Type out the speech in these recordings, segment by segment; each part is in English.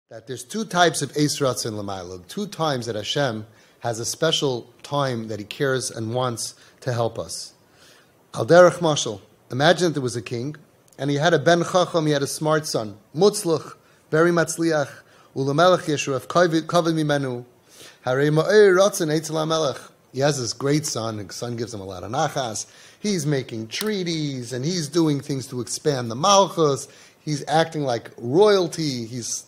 that there's two types of Eis Ratzon L'mayla, two times that Hashem has a special time that He cares and wants to help us. Al derech mashal, imagine that there was a king, and he had a ben chacham, he had a smart son, mutzlach, very matzliach, u'lemelech yeshuref kavod mimenu, harei ma'ir ratzon eitz lamelech. He has this great son, his son gives him a lot of nachas, he's making treaties, and he's doing things to expand the malchus, he's acting like royalty, he's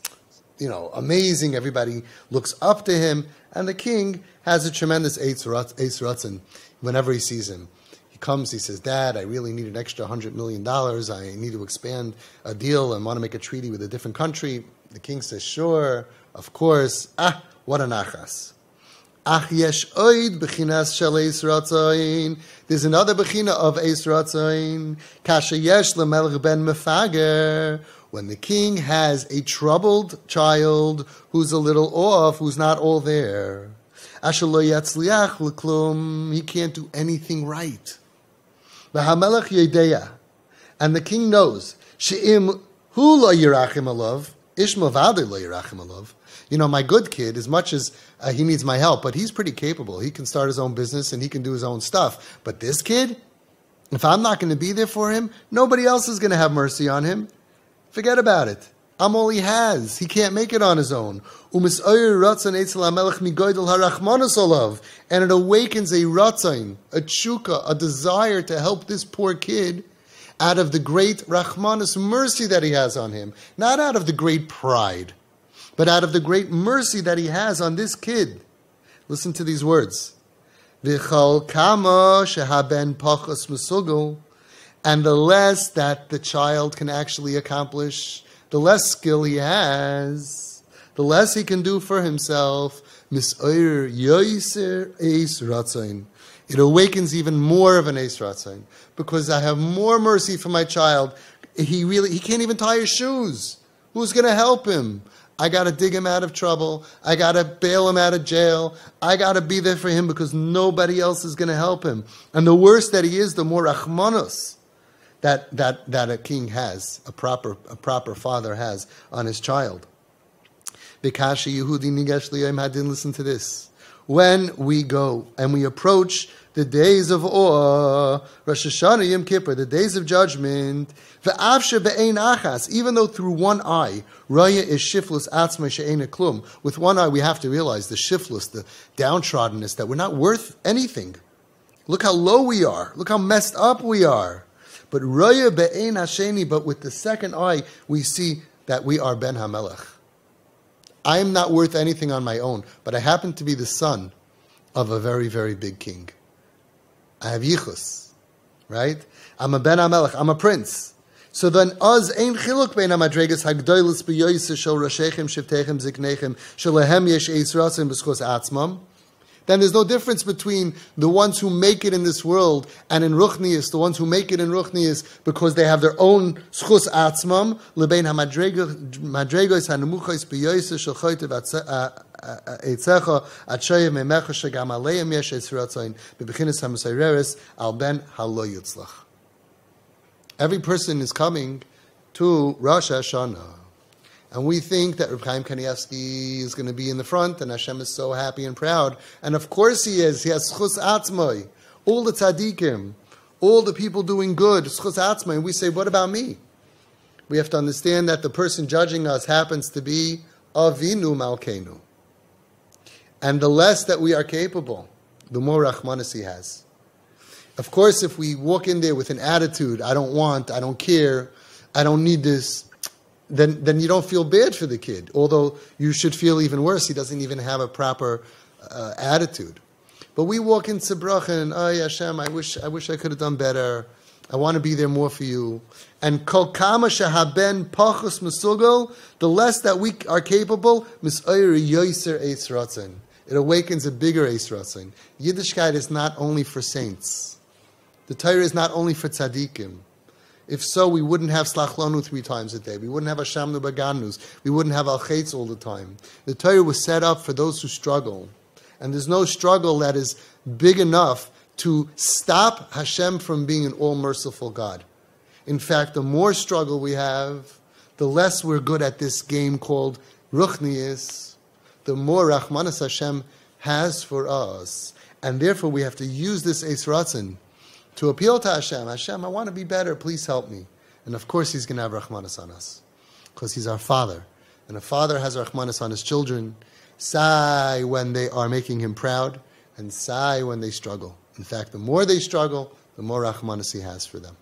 amazing, everybody looks up to him, and the king has a tremendous Eis Ratzon whenever he sees him. He comes, he says, Dad, I really need an extra $100 million, I need to expand a deal and want to make a treaty with a different country. The king says, sure, of course. What an achas. Yesh oid bechinas shel Eis Ratzon. There's another bechina of Eis Ratzon. Kasha yesh lemelech ben mefager. When the king has a troubled child who's a little off, who's not all there. Asher lo yatzliach l'klum. He can't do anything right. V'hamelech yedeya. And the king knows. She'im hu lo yirachim alav. Ishma v'adei lo yirachim alav. My good kid, as much as he needs my help, but he's pretty capable. He can start his own business and he can do his own stuff. But this kid, if I'm not going to be there for him, nobody else is going to have mercy on him. Forget about it. I'm all he has. He can't make it on his own. And it awakens a ratzon, a tshuka, a desire to help this poor kid out of the great rachmanis mercy that he has on him. Not out of the great pride, but out of the great mercy that he has on this kid. Listen to these words. V'chol kama shehaben pachos mesugel. And the less that the child can actually accomplish, the less skill he has, the less he can do for himself. Mis'oyer yoiser Eis Ratzon. It awakens even more of an Eis Ratzon, because I have more mercy for my child. He can't even tie his shoes. Who's going to help him? I got to dig him out of trouble. I got to bail him out of jail. I got to be there for him because nobody else is going to help him. And the worse that he is, the more rachmanos that a king has, a proper father has on his child. Bikashi Yehudi Nigash Liyom Hadin, listen to this. When we go and we approach the days of awe, Rosh Hashanah Yom Kippur, the days of judgment, ve'avshe be'ein achas, even though through one eye, Raya is shiflus atzma she'ein klum. With one eye we have to realize the shiflus, the downtroddenness, that we're not worth anything. Look how low we are. Look how messed up we are. But Raya be'ein hasheni, but with the second eye, we see that we are Ben HaMelech. I am not worth anything on my own, but I happen to be the son of a very, very big king. I have yichus, right? I'm a Ben HaMelech, I'm a prince. So then, az ein chiluk bein hamadregas hagdoilus b'yoyse shel rashechem shivtechem ziknechem shelehem yesh eis ratzon b'schos atzmam. Then there's no difference between the ones who make it in this world and in Ruchnius, the ones who make it in Ruchnius because they have their own schus atzmam, lebein hamadregos hanemuchos b'yoyse shel choytev eitzecha atshoyev memecha shegam aleim yesh eis ratzon b'bechinas hamusayreres al ben halo yitzlach. Every person is coming to Rosh Hashanah. And we think that Reb Chaim Kanievsky is going to be in the front, and Hashem is so happy and proud. And of course he is. He has schus atzmai. All the tzaddikim, all the people doing good, schus atzmai. And we say, what about me? We have to understand that the person judging us happens to be Avinu Malkeinu. And the less that we are capable, the more rachmanis he has. Of course, if we walk in there with an attitude, I don't want, I don't care, I don't need this, then you don't feel bad for the kid. Although you should feel even worse. He doesn't even have a proper attitude. But we walk into bracha and, oh Hashem, I wish I could have done better. I want to be there more for you. And kol kama shehaben pachos mesugel, the less that we are capable, mis'oyer yoiser eis ratzon. It awakens a bigger eis ratzon. Yiddishkeit is not only for saints. The Torah is not only for tzaddikim. If so, we wouldn't have Slachlanu 3 times a day. We wouldn't have Hashamnu Baganus. We wouldn't have Al-Chetz all the time. The Torah was set up for those who struggle. And there's no struggle that is big enough to stop Hashem from being an all-merciful God. In fact, the more struggle we have, the less we're good at this game called ruchnius, the more Rachmanas Hashem has for us. And therefore we have to use this Eis Ratzon to appeal to Hashem. Hashem, I want to be better, please help me. And of course He's going to have Rachmanas on us, because He's our Father. And a father has Rachmanas on his children, sigh when they are making him proud, and sigh when they struggle. In fact, the more they struggle, the more Rachmanas He has for them.